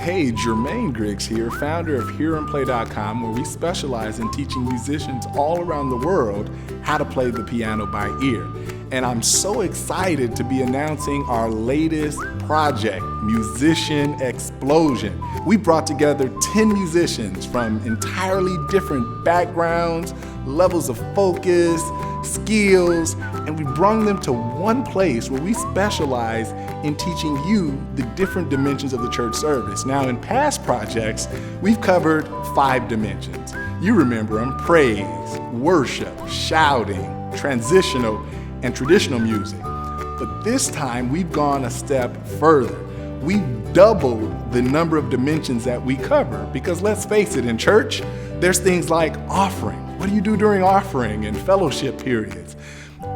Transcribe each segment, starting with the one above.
Hey, Jermaine Griggs here, founder of HearAndPlay.com, where we specialize in teaching musicians all around the world how to play the piano by ear. And I'm so excited to be announcing our latest project, Musician Xplosion. We brought together 10 musicians from entirely different backgrounds, levels of focus, skills, and we brought them to one place where we specialize in teaching you the different dimensions of the church service. Now, in past projects, we've covered 5 dimensions. You remember them: praise, worship, shouting, transitional, and traditional music. But this time, we've gone a step further. We've doubled the number of dimensions that we cover, because let's face it, in church, there's things like offering. What do you do during offering and fellowship periods?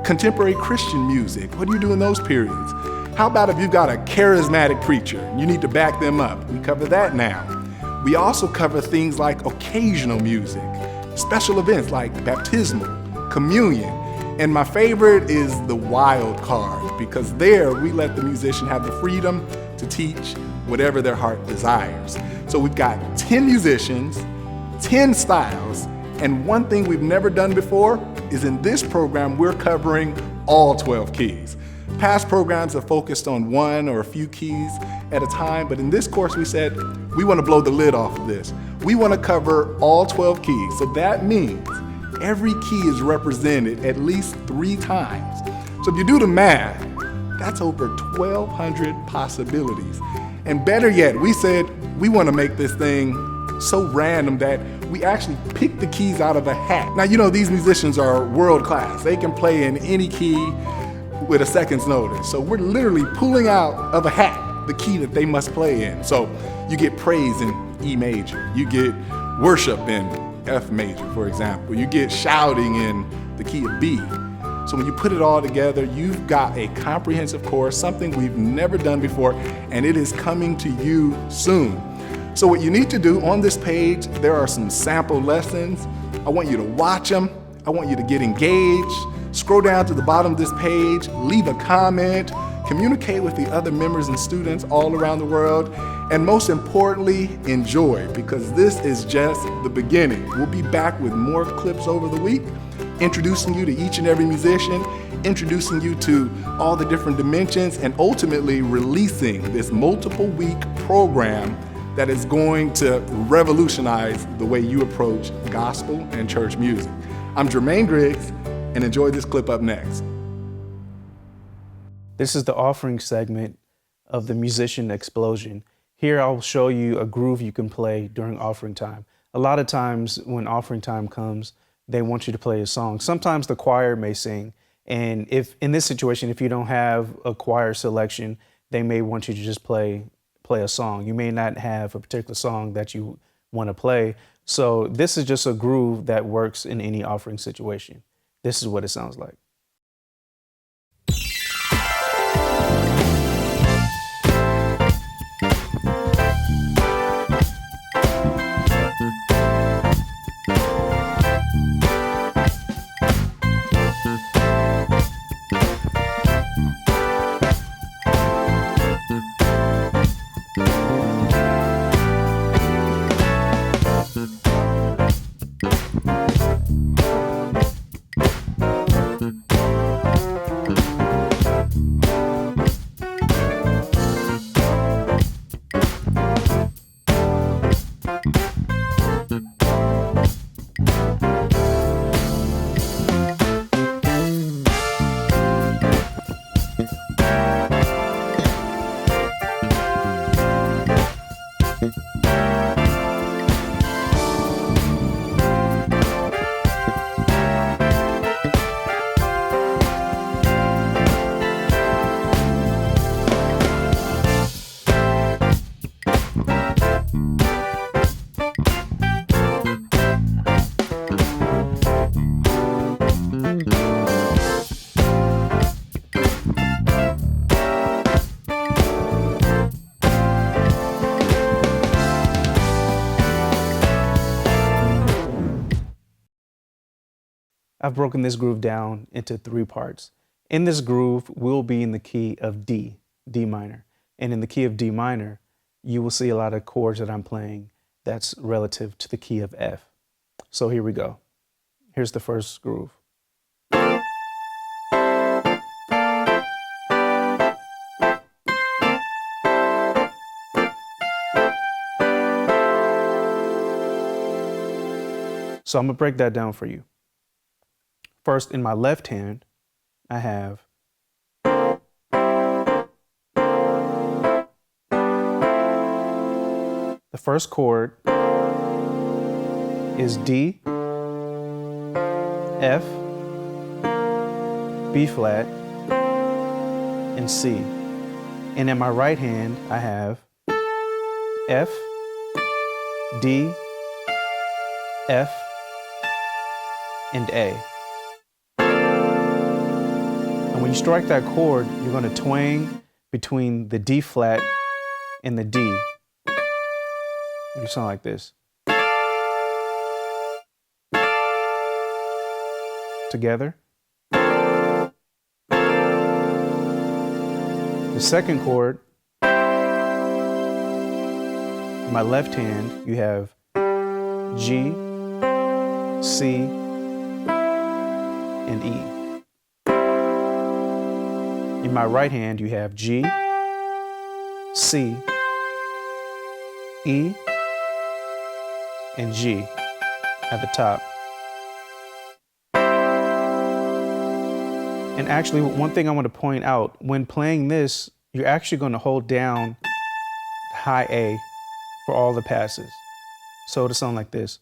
Contemporary Christian music, what do you do in those periods? How about if you've got a charismatic preacher and you need to back them up? We cover that now. We also cover things like occasional music, special events like baptismal, communion, and my favorite is the wild card, because there we let the musician have the freedom to teach whatever their heart desires. So we've got 10 musicians, 10 styles, and one thing we've never done before is in this program, we're covering all 12 keys. Past programs have focused on one or a few keys at a time, but in this course we said, we want to blow the lid off of this. We want to cover all 12 keys. So that means every key is represented at least 3 times. So if you do the math, that's over 1,200 possibilities. And better yet, we said we want to make this thing so random that we actually pick the keys out of a hat. Now, you know, these musicians are world class. They can play in any key with a second's notice. So we're literally pulling out of a hat the key that they must play in. So you get praise in E major. You get worship in F major, for example. You get shouting in the key of B. So when you put it all together, you've got a comprehensive course, something we've never done before, and it is coming to you soon. So what you need to do on this page, there are some sample lessons. I want you to watch them. I want you to get engaged. Scroll down to the bottom of this page, leave a comment, communicate with the other members and students all around the world, and most importantly, enjoy, because this is just the beginning. We'll be back with more clips over the week, introducing you to each and every musician, introducing you to all the different dimensions, and ultimately releasing this multiple week program that is going to revolutionize the way you approach gospel and church music. I'm Jermaine Griggs, and enjoy this clip up next. This is the offering segment of the Musician Xplosion. Here I'll show you a groove you can play during offering time. A lot of times when offering time comes, they want you to play a song. Sometimes the choir may sing, and if in this situation, if you don't have a choir selection, they may want you to just play a song. You may not have a particular song that you want to play. So this is just a groove that works in any offering situation. This is what it sounds like. I've broken this groove down into 3 parts. In this groove, we'll be in the key of D, D minor. And in the key of D minor, you will see a lot of chords that I'm playing that's relative to the key of F. So here we go. Here's the first groove. So I'm gonna break that down for you. First, in my left hand, I have the first chord is D, F, B flat, and C. And in my right hand, I have F, D, F, and A. And when you strike that chord, you're going to twang between the D flat and the D. You sound like this. Together. The second chord, in my left hand, you have G, C, and E. In my right hand, you have G, C, E, and G at the top. And actually, one thing I want to point out, when playing this, you're actually going to hold down the high A for all the passes. So it'll sound like this.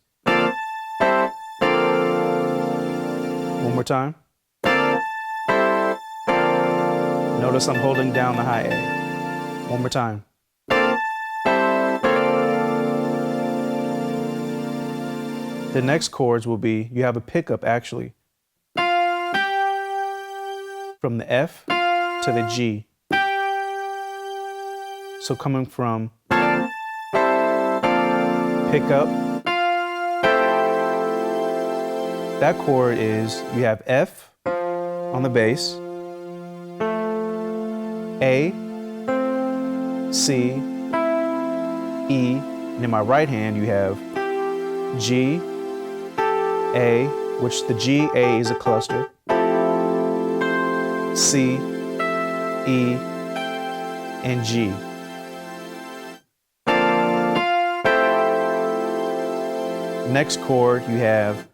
One more time. Notice I'm holding down the high A. One more time. The next chords will be, you have a pickup actually, from the F to the G. So coming from pickup, that chord is, you have F on the bass, A, C, E, and in my right hand you have G, A, which the G, A is a cluster, C, E, and G. Next chord you have,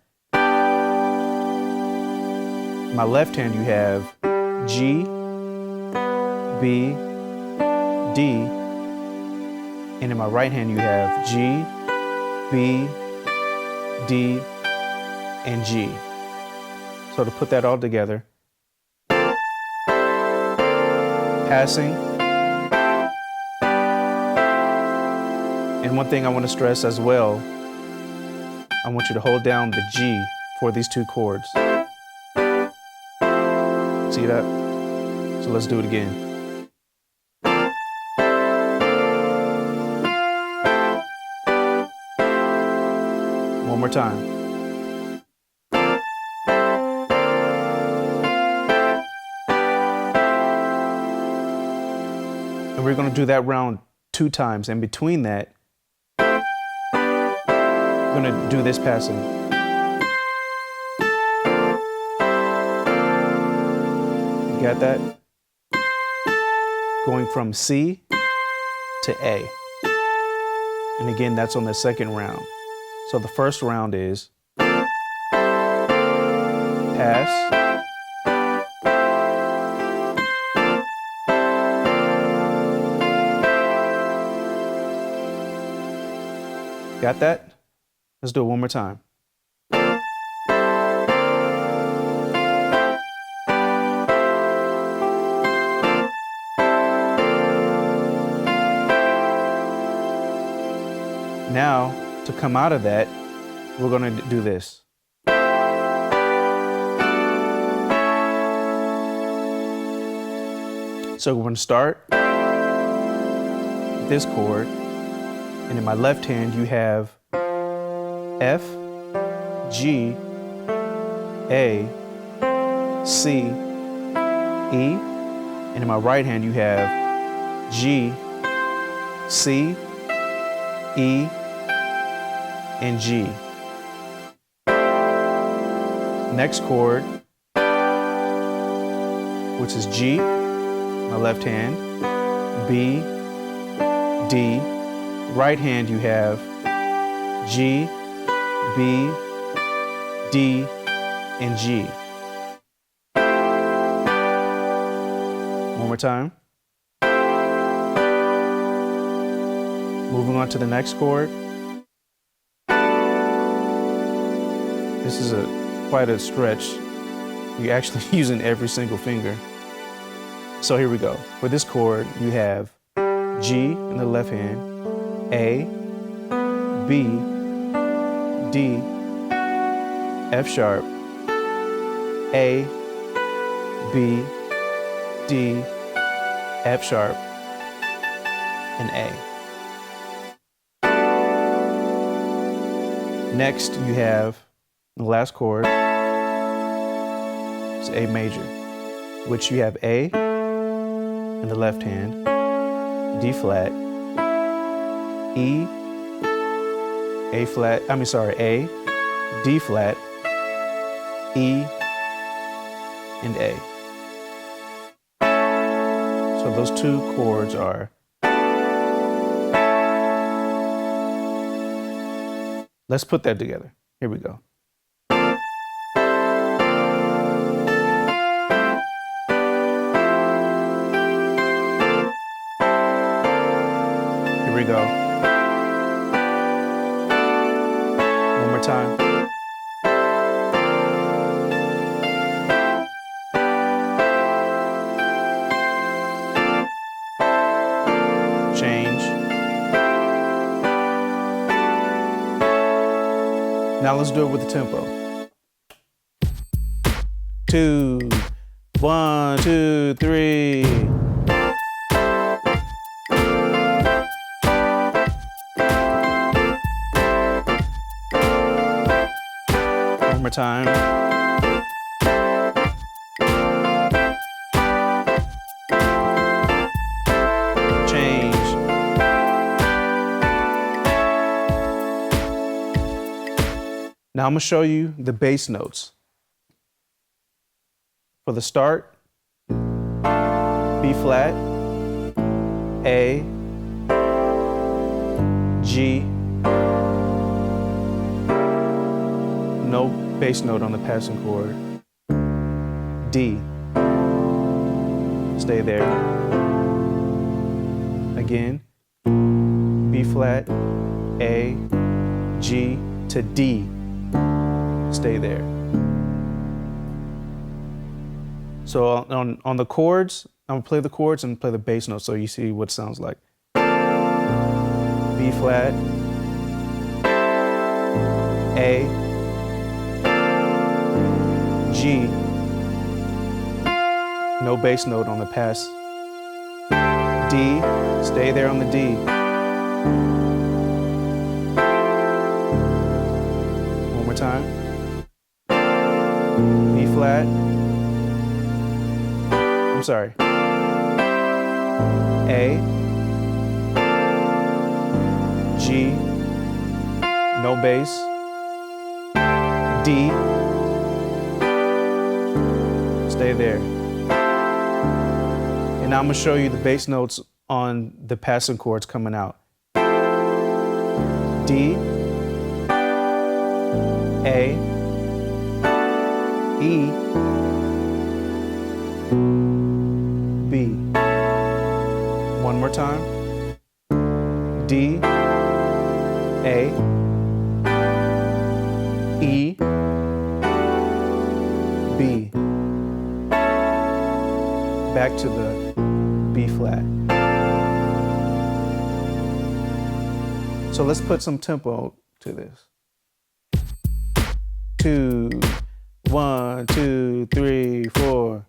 my left hand you have G, B, D, and in my right hand you have G, B, D, and G. So to put that all together, passing. And one thing I want to stress as well, I want you to hold down the G for these two chords. See that? So let's do it again. One more time. And we're going to do that round 2 times. And between that, we're going to do this passing. You got that? Going from C to A. And again, that's on the second round. So the first round is pass, got that? Let's do it one more time. Now, to come out of that, we're going to do this. So we're going to start with this chord, and in my left hand you have F, G, A, C, E, and in my right hand you have G, C, E, and G. Next chord, which is G, my left hand, B, D. Right hand you have G, B, D, and G. One more time. Moving on to the next chord. This is quite a stretch. You're actually using every single finger. So here we go. For this chord, you have G in the left hand, A, B, D, F sharp, A, B, D, F sharp, and A. Next, you have the last chord, it's A major, which you have A in the left hand, D flat, E, A flat, A, D flat, E, and A. So those two chords are. Let's put that together. Here we go. Here we go. One more time. Change. Now let's do it with the tempo. 2, 1, 2, 3. One more time. Change. Now I'm gonna show you the bass notes. For the start, B flat, A, G, no bass note on the passing chord, D, stay there. Again, B flat, A, G to D, stay there. So on the chords, I'm gonna play the chords and play the bass notes so you see what it sounds like. B flat, A, G, no bass note on the pass. D, stay there on the D. One more time. B flat. I'm sorry. A, G, no bass, D, stay there. And now I'm gonna show you the bass notes on the passing chords coming out. D, A, E, B. One more time. D, A, E, B. Back to the B flat. So let's put some tempo to this. 2, 1, 2, 3, 4.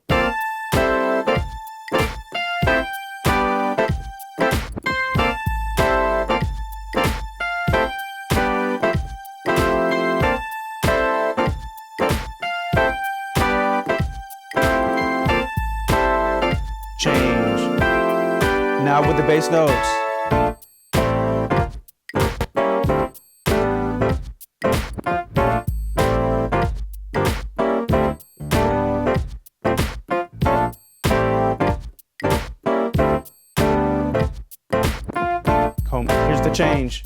Change. Now with the bass notes. the change.